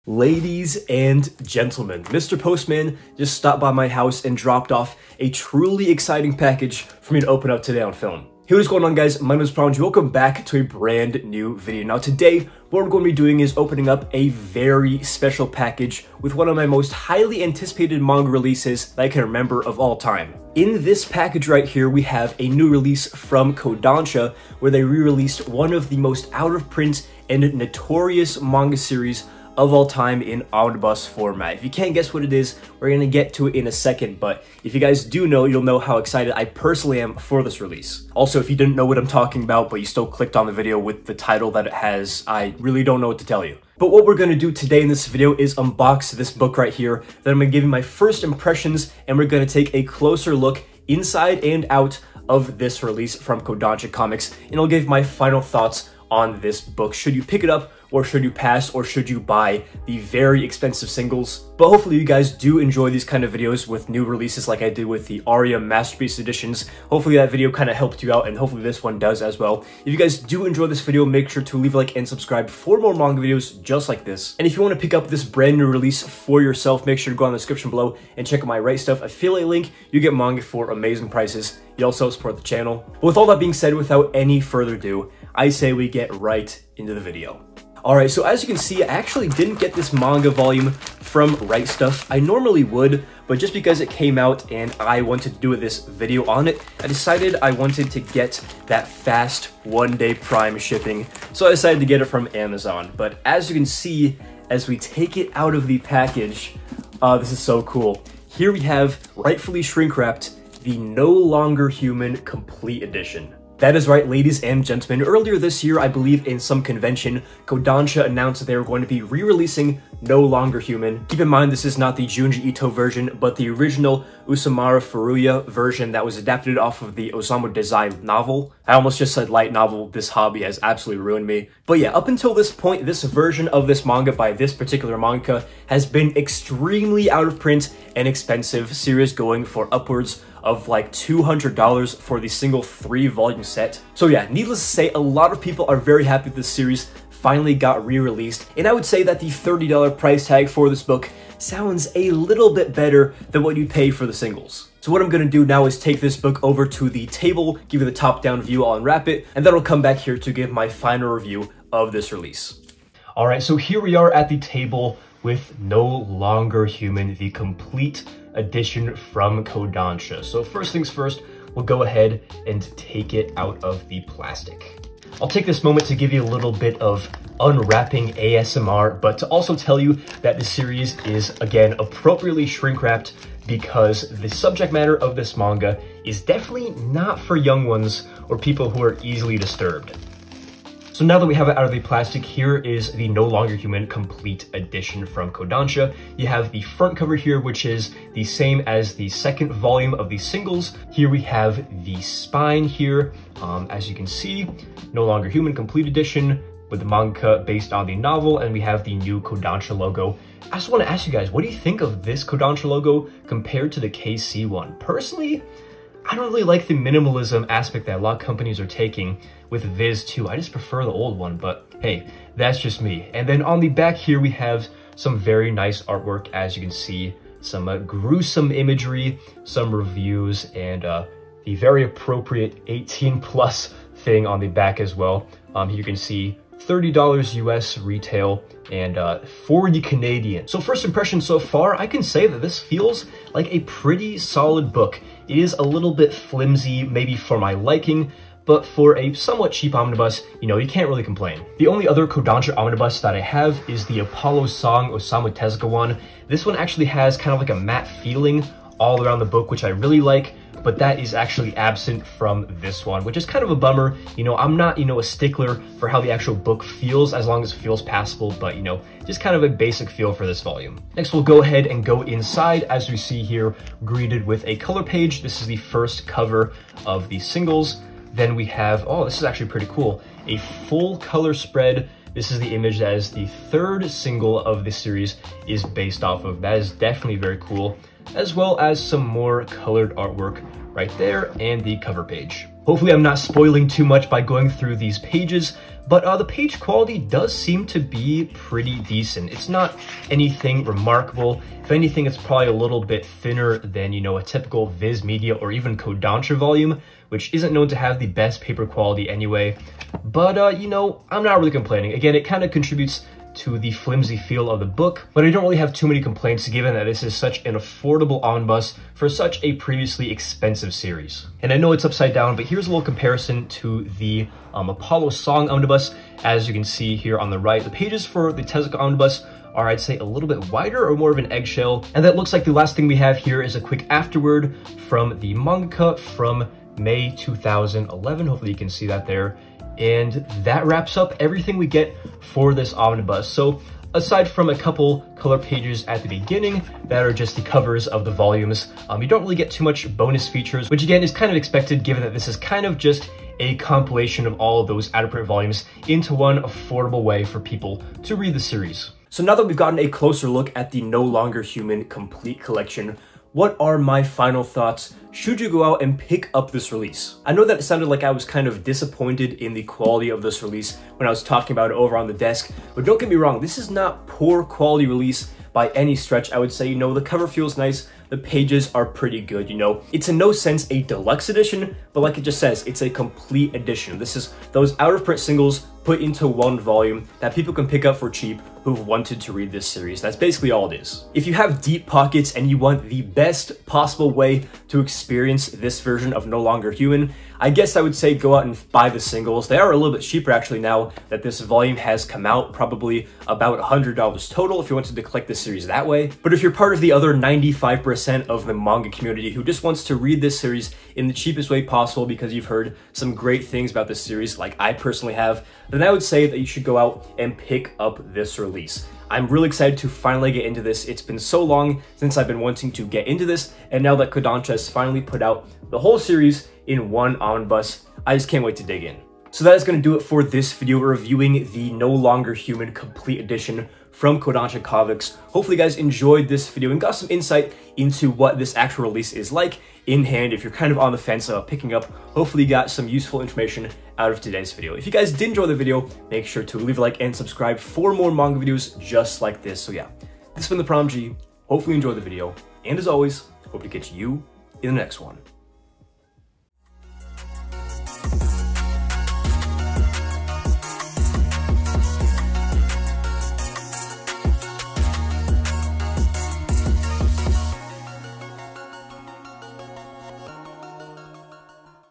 Ladies and gentlemen, Mr. Postman just stopped by my house and dropped off a truly exciting package for me to open up today on film. Hey, what is going on, guys? My name is Pranj. Welcome back to a brand new video. Now today, what we're going to be doing is opening up a very special package with one of my most highly anticipated manga releases that I can remember of all time. In this package right here, we have a new release from Kodansha, where they re-released one of the most out-of-print and notorious manga series of all time in omnibus format. If you can't guess what it is, we're gonna get to it in a second, but if you guys do know, you'll know how excited I personally am for this release. Also, if you didn't know what I'm talking about, but you still clicked on the video with the title that it has, I really don't know what to tell you. But what we're gonna do today in this video is unbox this book right here, then I'm gonna give you my first impressions, and we're gonna take a closer look inside and out of this release from Kodansha Comics, and I'll give my final thoughts on this book. Should you pick it up, or should you pass, or should you buy the very expensive singles? But hopefully you guys do enjoy these kind of videos with new releases like I did with the Aria Masterpiece editions. Hopefully that video kind of helped you out, and hopefully this one does as well. If you guys do enjoy this video, make sure to leave a like and subscribe for more manga videos just like this. And if you want to pick up this brand new release for yourself, make sure to go in the description below and check out my Right Stuf affiliate link. You get manga for amazing prices. You also support the channel. But with all that being said, without any further ado, I say we get right into the video. Alright, so as you can see, I actually didn't get this manga volume from Right Stuf. I normally would, but just because it came out and I wanted to do this video on it, I decided I wanted to get that fast one-day Prime shipping, so I decided to get it from Amazon. But as you can see, as we take it out of the package, this is so cool. Here we have, rightfully shrink-wrapped, the No Longer Human Complete Edition. That is right, ladies and gentlemen. Earlier this year, I believe in some convention, Kodansha announced that they were going to be re-releasing No Longer Human. Keep in mind, this is not the Junji Ito version, but the original Usamara Furuya version that was adapted off of the Osamu Dazai novel. I almost just said light novel. This hobby has absolutely ruined me. But yeah, up until this point, this version of this manga by this particular mangaka has been extremely out of print and expensive. Series going for upwards of like $200 for the single 3-volume set. So yeah, needless to say, a lot of people are very happy this series finally got re-released, and I would say that the $30 price tag for this book sounds a little bit better than what you pay for the singles. So what I'm gonna do now is take this book over to the table, give you the top-down view, I'll unwrap it, and then I'll come back here to give my final review of this release. Alright, so here we are at the table with No Longer Human, the complete edition from Kodansha. So first things first, we'll go ahead and take it out of the plastic. I'll take this moment to give you a little bit of unwrapping ASMR, but to also tell you that this series is, again, appropriately shrink-wrapped because the subject matter of this manga is definitely not for young ones or people who are easily disturbed. So now that we have it out of the plastic, here is the No Longer Human Complete Edition from Kodansha. You have the front cover here, which is the same as the second volume of the singles. Here we have the spine here. As you can see, No Longer Human Complete Edition with the manga based on the novel, and we have the new Kodansha logo. I just want to ask you guys, what do you think of this Kodansha logo compared to the KC one? Personally, I don't really like the minimalism aspect that a lot of companies are taking with Viz 2. I just prefer the old one, but hey, that's just me. And then on the back here, we have some very nice artwork. As you can see, some gruesome imagery, some reviews, and the very appropriate 18 plus thing on the back as well. Here you can see $30 US retail and 40 Canadian. So first impression so far, I can say that this feels like a pretty solid book. It is a little bit flimsy, maybe for my liking, but for a somewhat cheap omnibus, you know, you can't really complain. The only other Kodansha omnibus that I have is the Apollo Song Osamu Tezuka one. This one actually has kind of like a matte feeling all around the book, which I really like, but that is actually absent from this one, which is kind of a bummer. You know, I'm not, a stickler for how the actual book feels as long as it feels passable, but, just kind of a basic feel for this volume. Next, we'll go ahead and go inside. As we see here, greeted with a color page. This is the first cover of the singles. Then we have, oh, this is actually pretty cool, a full color spread. This is the image that is the third single of this series is based off of. That is definitely very cool, as well as some more colored artwork right there and the cover page. Hopefully I'm not spoiling too much by going through these pages, but the page quality does seem to be pretty decent. It's not anything remarkable. If anything, it's probably a little bit thinner than, you know, a typical Viz Media or even Kodansha volume, which isn't known to have the best paper quality anyway. But, you know, I'm not really complaining. Again, it kind of contributes to the flimsy feel of the book, but I don't really have too many complaints given that this is such an affordable omnibus for such a previously expensive series. And I know it's upside down, but here's a little comparison to the Apollo Song omnibus. As you can see here on the right, the pages for the Tezuka omnibus are, I'd say, a little bit wider or more of an eggshell. And that looks like the last thing we have here is a quick afterword from the mangaka from May 2011. Hopefully you can see that there. And that wraps up everything we get for this omnibus. So aside from a couple color pages at the beginning that are just the covers of the volumes, you don't really get too much bonus features, which again is kind of expected given that this is kind of just a compilation of all of those out-of-print volumes into one affordable way for people to read the series. So now that we've gotten a closer look at the No Longer Human complete collection, what are my final thoughts should you go out and pick up this release? I know that it sounded like I was kind of disappointed in the quality of this release when I was talking about it over on the desk, but don't get me wrong, this is not poor quality release by any stretch. I would say, you know, the cover feels nice, the pages are pretty good, you know. It's in no sense a deluxe edition, but like it just says, it's a complete edition. This is those out-of-print singles put into one volume that people can pick up for cheap who've wanted to read this series. That's basically all it is. If you have deep pockets and you want the best possible way to experience this version of No Longer Human, I guess I would say go out and buy the singles. They are a little bit cheaper actually now that this volume has come out, probably about $100 total if you wanted to collect this series that way. But if you're part of the other 95% of the manga community who just wants to read this series in the cheapest way possible because you've heard some great things about this series like I personally have, then I would say that you should go out and pick up this release. I'm really excited to finally get into this. It's been so long since I've been wanting to get into this, and now that Kodansha has finally put out the whole series in one omnibus, I just can't wait to dig in. So that is going to do it for this video reviewing the No Longer Human complete edition from Kodansha Comics. Hopefully you guys enjoyed this video and got some insight into what this actual release is like in hand. If you're kind of on the fence about picking up, hopefully you got some useful information out of today's video. If you guys did enjoy the video, make sure to leave a like and subscribe for more manga videos just like this. So yeah, this has been the Prodigy. Hopefully you enjoyed the video, and as always, hope to catch you in the next one.